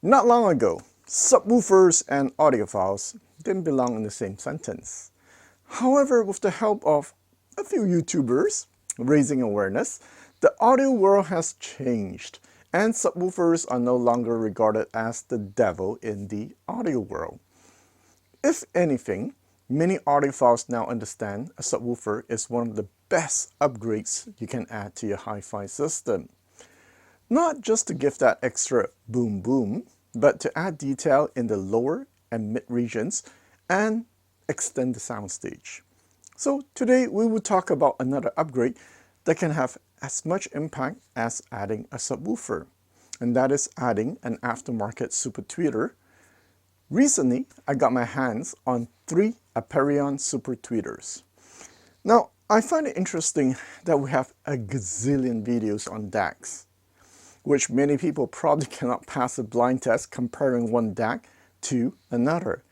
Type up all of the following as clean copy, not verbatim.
Not long ago, subwoofers and audiophiles didn't belong in the same sentence. However, with the help of a few YouTubers raising awareness, the audio world has changed, and subwoofers are no longer regarded as the devil in the audio world. If anything, many audiophiles now understand a subwoofer is one of the best upgrades you can add to your hi-fi system. Not just to give that extra boom boom, but to add detail in the lower and mid regions and extend the soundstage. So today we will talk about another upgrade that can have as much impact as adding a subwoofer, and that is adding an aftermarket super tweeter. Recently, I got my hands on 3 Aperion super tweeters. Now, I find it interesting that we have a gazillion videos on DACs, which many people probably cannot pass a blind test comparing one DAC to another.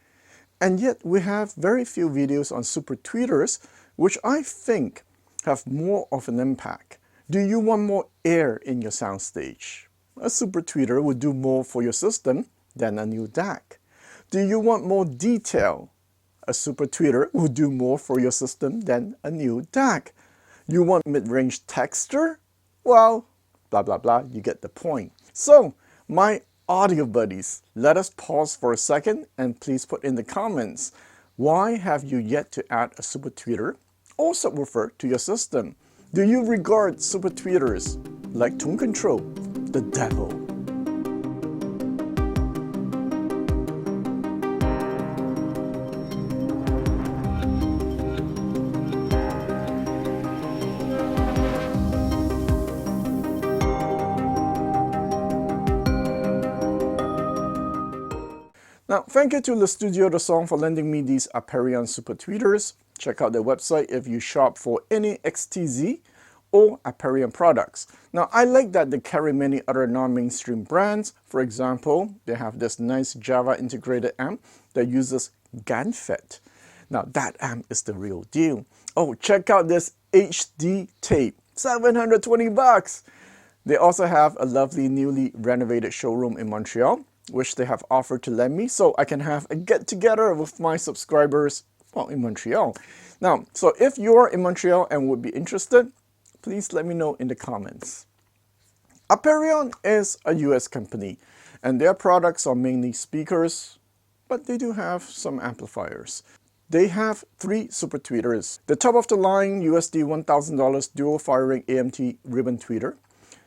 And yet we have very few videos on super tweeters, which I think have more of an impact. Do you want more air in your soundstage? A super tweeter will do more for your system than a new DAC. Do you want more detail? A super tweeter will do more for your system than a new DAC. You want mid-range texture? Well, blah blah blah, you get the point. So, my audio buddies, let us pause for a second and please put in the comments, why have you yet to add a super tweeter or subwoofer to your system? Do you regard super tweeters like tone control, the devil? Now, thank you to the Studio The Song for lending me these Aperion super tweeters. Check out their website if you shop for any XTZ or Aperion products. Now, I like that they carry many other non-mainstream brands. For example, they have this nice Java integrated amp that uses GaNFET. Now, that amp is the real deal. Oh, check out this HD tape, 720 bucks. They also have a lovely newly renovated showroom in Montreal, which they have offered to lend me so I can have a get-together with my subscribers, well, in Montreal. Now, so if you're in Montreal and would be interested, please let me know in the comments. Aperion is a US company, and their products are mainly speakers, but they do have some amplifiers. They have 3 super tweeters. The top-of-the-line USD $1,000 dual-firing AMT ribbon tweeter,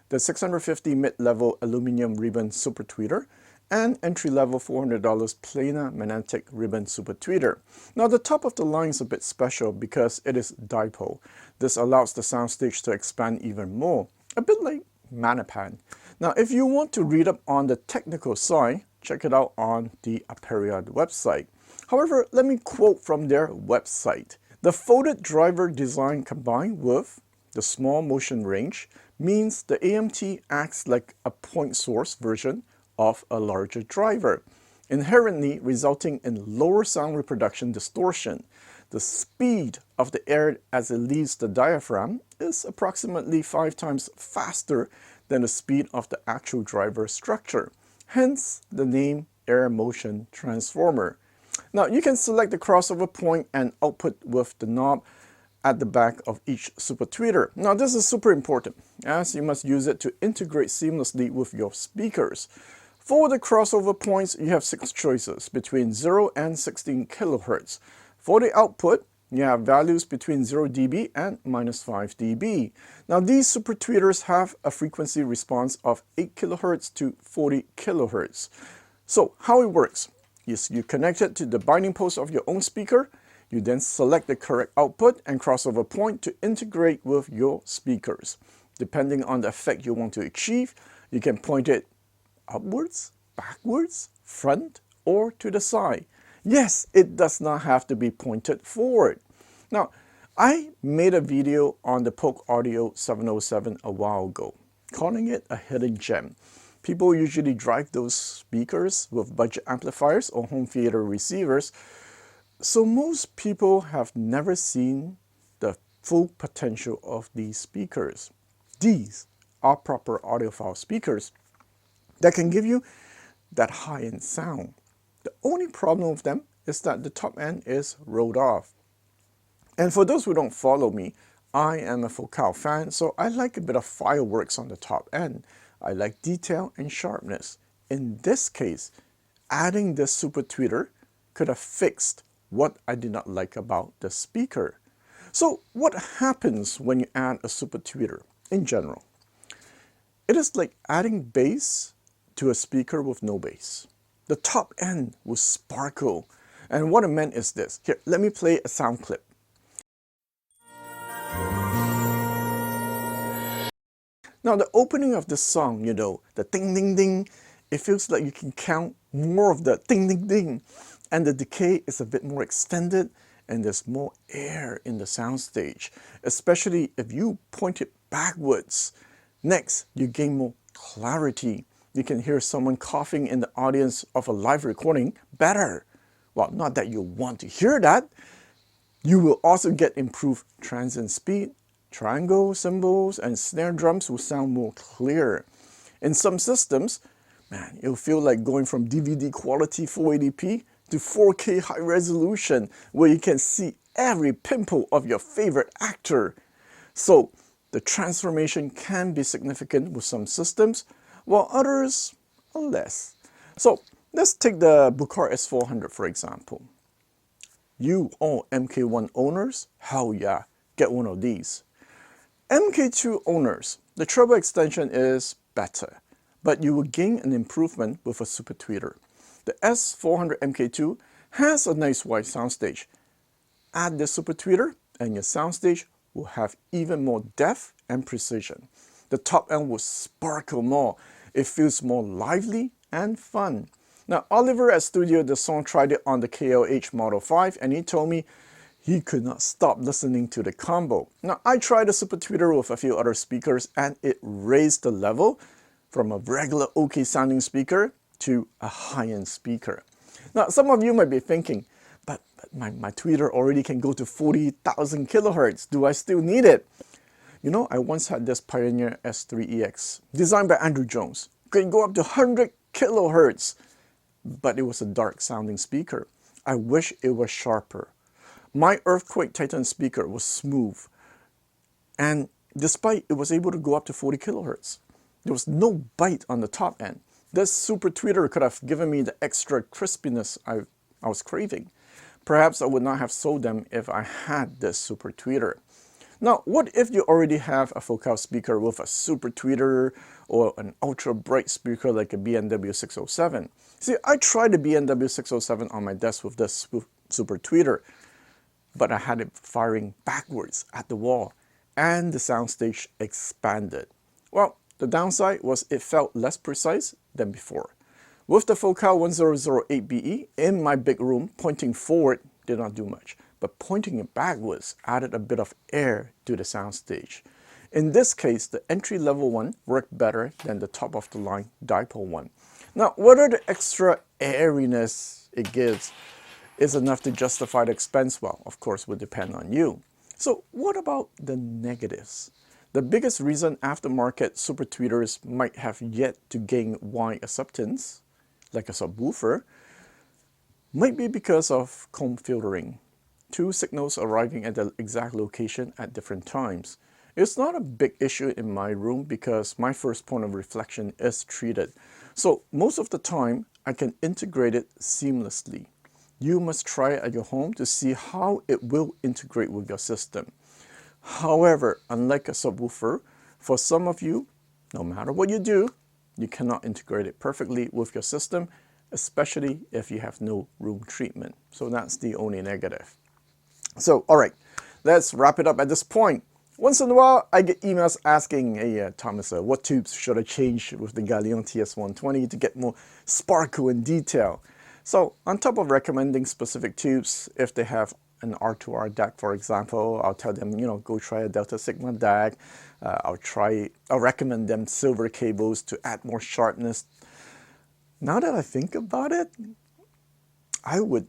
the 650 mid-level aluminum ribbon super tweeter, and entry-level $400 planar magnetic ribbon super tweeter. Now, the top of the line is a bit special because it is dipole. This allows the soundstage to expand even more, a bit like Manapan. Now, if you want to read up on the technical side, check it out on the Aperion website. However, let me quote from their website. The folded driver design combined with the small motion range means the AMT acts like a point source version of a larger driver, inherently resulting in lower sound reproduction distortion. The speed of the air as it leaves the diaphragm is approximately 5 times faster than the speed of the actual driver structure, hence the name air motion transformer. Now, you can select the crossover point and output with the knob at the back of each super tweeter. Now, this is super important as you must use it to integrate seamlessly with your speakers. For the crossover points, you have 6 choices between 0 and 16 kHz. For the output, you have values between 0 dB and -5 dB. Now, these super tweeters have a frequency response of 8 kHz to 40 kHz. So, how it works is you connect it to the binding post of your own speaker. You then select the correct output and crossover point to integrate with your speakers. Depending on the effect you want to achieve, you can point it upwards, backwards, front, or to the side. Yes, it does not have to be pointed forward. Now, I made a video on the Polk Audio 707 a while ago, calling it a hidden gem. People usually drive those speakers with budget amplifiers or home theater receivers, so most people have never seen the full potential of these speakers. These are proper audiophile speakers that can give you that high-end sound. The only problem with them is that the top end is rolled off. And for those who don't follow me, I am a Focal fan, so I like a bit of fireworks on the top end. I like detail and sharpness. In this case, adding this super tweeter could have fixed what I did not like about the speaker. So what happens when you add a super tweeter in general? It is like adding bass to a speaker with no bass. The top end will sparkle. And what I meant is this. Here, let me play a sound clip. Now the opening of this song, you know, the ding ding ding, it feels like you can count more of the ding ding ding. And the decay is a bit more extended and there's more air in the soundstage, especially if you point it backwards. Next, you gain more clarity. You can hear someone coughing in the audience of a live recording better. Well, not that you want to hear that. You will also get improved transient speed. Triangle cymbals and snare drums will sound more clear. In some systems, man, it'll feel like going from DVD quality 480p to 4K high resolution where you can see every pimple of your favorite actor. So the transformation can be significant with some systems, while others are less. So let's take the Bucar S400 for example. You all MK1 owners, hell yeah, get one of these. MK2 owners, the treble extension is better, but you will gain an improvement with a super tweeter. The S400 MK2 has a nice wide soundstage. Add the super tweeter and your soundstage will have even more depth and precision. The top end will sparkle more. It feels more lively and fun. Now Oliver at Studio The Song tried it on the KLH Model 5 and he told me he could not stop listening to the combo. Now I tried the super tweeter with a few other speakers and it raised the level from a regular okay sounding speaker to a high-end speaker. Now some of you might be thinking, but my tweeter already can go to 40,000 kilohertz. Do I still need it? You know, I once had this Pioneer S3EX designed by Andrew Jones. It could go up to 100 kilohertz, but it was a dark sounding speaker. I wish it was sharper. My Earthquake Titan speaker was smooth, and despite it was able to go up to 40 kilohertz, there was no bite on the top end. This super tweeter could have given me the extra crispiness I was craving. Perhaps I would not have sold them if I had this super tweeter. Now, what if you already have a Focal speaker with a super tweeter or an ultra bright speaker like a B&W 607? See, I tried the B&W 607 on my desk with this super tweeter, but I had it firing backwards at the wall and the soundstage expanded. Well, the downside was it felt less precise than before. With the Focal 1008BE in my big room, pointing forward did not do much, but pointing it backwards added a bit of air to the soundstage. In this case, the entry-level one worked better than the top-of-the-line dipole one. Now, whether the extra airiness it gives is enough to justify the expense, well, of course, would depend on you. So what about the negatives? The biggest reason aftermarket super tweeters might have yet to gain wide acceptance, like a subwoofer, might be because of comb filtering. Two signals arriving at the exact location at different times. It's not a big issue in my room because my first point of reflection is treated. So most of the time, I can integrate it seamlessly. You must try it at your home to see how it will integrate with your system. However, unlike a subwoofer, for some of you, no matter what you do, you cannot integrate it perfectly with your system, especially if you have no room treatment. So that's the only negative. So, all right, let's wrap it up at this point. Once in a while, I get emails asking, hey, Thomas, what tubes should I change with the Galion TS120 to get more sparkle and detail? So, on top of recommending specific tubes, if they have an R2R DAC, for example, I'll tell them, go try a Delta Sigma DAC. I'll recommend them silver cables to add more sharpness. Now that I think about it, I would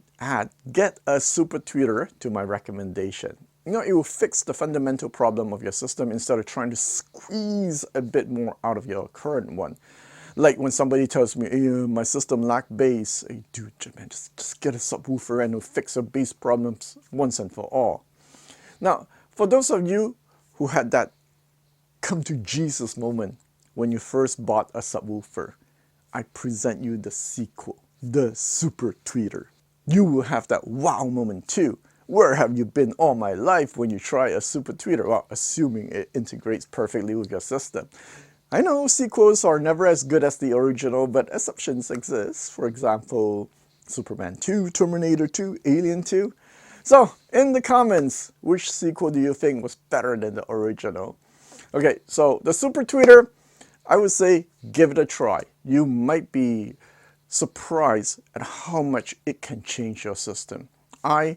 get a super tweeter to my recommendation. It will fix the fundamental problem of your system instead of trying to squeeze a bit more out of your current one. Like when somebody tells me, hey, my system lacks bass. Hey, dude, man, just get a subwoofer and it'll fix your bass problems once and for all. Now, for those of you who had that come to Jesus moment when you first bought a subwoofer, I present you the sequel, the Super Tweeter. You will have that wow moment too. Where have you been all my life when you try a Super Tweeter? Well, assuming it integrates perfectly with your system. I know sequels are never as good as the original, but exceptions exist. For example, Superman 2, Terminator 2, Alien 2. So, in the comments, which sequel do you think was better than the original? Okay, so the Super Tweeter, I would say give it a try. You might be surprised at how much it can change your system. I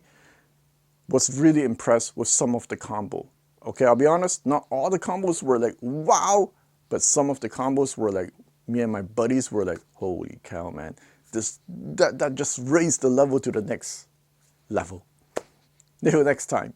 was really impressed with some of the combo. Okay, I'll be honest, not all the combos were like, wow, but some of the combos were like, me and my buddies were like, holy cow, man. That just raised the level to the next level. Till next time.